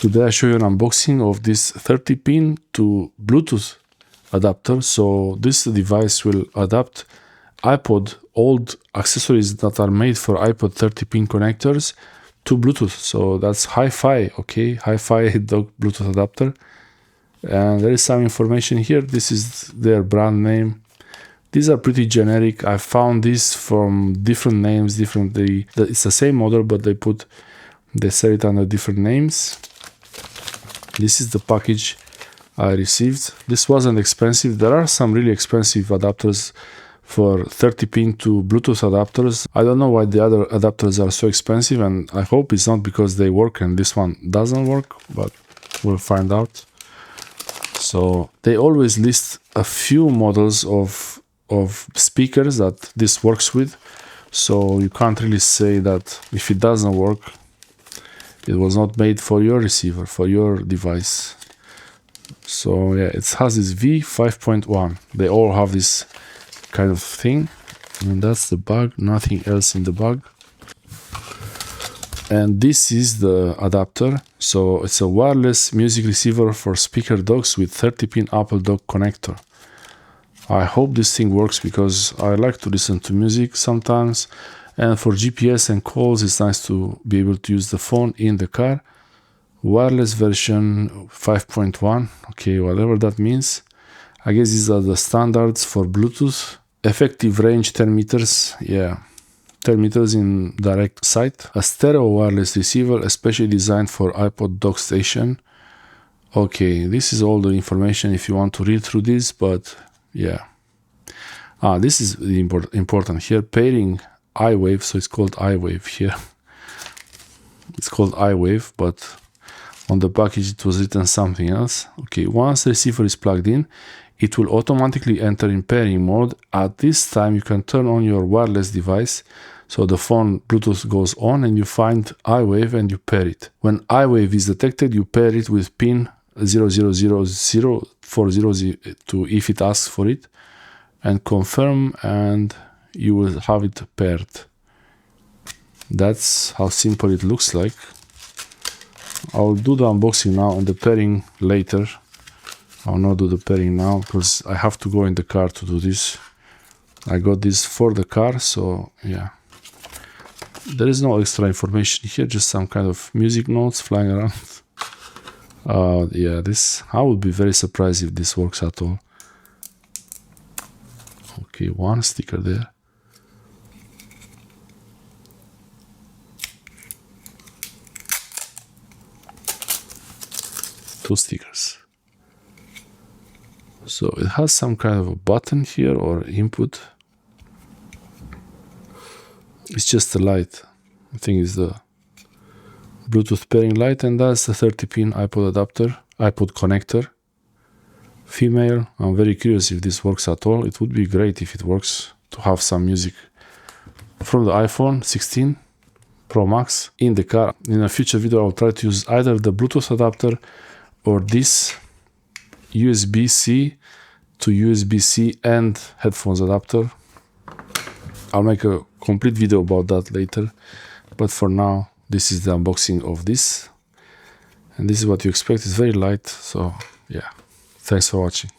Today I show you an unboxing of this 30-pin to Bluetooth adapter. So this device will adapt iPod old accessories that are made for iPod 30-pin connectors to Bluetooth. So that's Hi-Fi, okay, Hi-Fi dock Bluetooth adapter. And there is some information here. This is their brand name. These are pretty generic. I found this from different names, it's the same model, but they sell it under different names. This is the package I received. This wasn't expensive. There are some really expensive adapters for 30-pin to Bluetooth adapters. I don't know why the other adapters are so expensive, and I hope it's not because they work and this one doesn't work, but we'll find out. So they always list a few models of speakers that this works with, so you can't really say that if it doesn't work, it was not made for your receiver, for your device. So yeah, it has this V5.1. They all have this kind of thing, and that's the bag, nothing else in the bag. And this is the adapter. So it's a wireless music receiver for speaker docks with 30-pin Apple dock connector. I hope this thing works because I like to listen to music sometimes, and for GPS and calls it's nice to be able to use the phone in the car. Wireless version 5.1, okay, whatever that means. I guess these are the standards for Bluetooth. Effective range 10 meters, yeah, 10 meters in direct sight. A stereo wireless receiver, especially designed for iPod dock station. Okay, this is all the information if you want to read through this, but yeah. This is the important here, pairing iWave, so it's called iWave here. It's called iWave, but on the package it was written something else. Okay, once the receiver is plugged in, it will automatically enter in pairing mode. At this time, you can turn on your wireless device. So the phone Bluetooth goes on and you find iWave and you pair it. When iWave is detected, you pair it with pin 000040 to if it asks for it, and confirm, and you will have it paired. That's how simple it looks like. I'll do the unboxing now and the pairing later. I'll not do the pairing now because I have to go in the car to do this. I got this for the car, so yeah. There is no extra information here, just some kind of music notes flying around. Yeah, I would be very surprised if this works at all. Okay, one sticker there. Two stickers. So it has some kind of a button here or input. It's just a light. I think it's the Bluetooth pairing light, and that's the 30-pin iPod adapter, iPod connector. Female. I'm very curious if this works at all. It would be great if it works, to have some music from the iPhone 16 Pro Max in the car. In a future video I'll try to use either the Bluetooth adapter or this USB-C to USB-C and headphones adapter. I'll make a complete video about that later, but for now this is the unboxing of this, and this is what you expect. It's very light, so yeah, thanks for watching.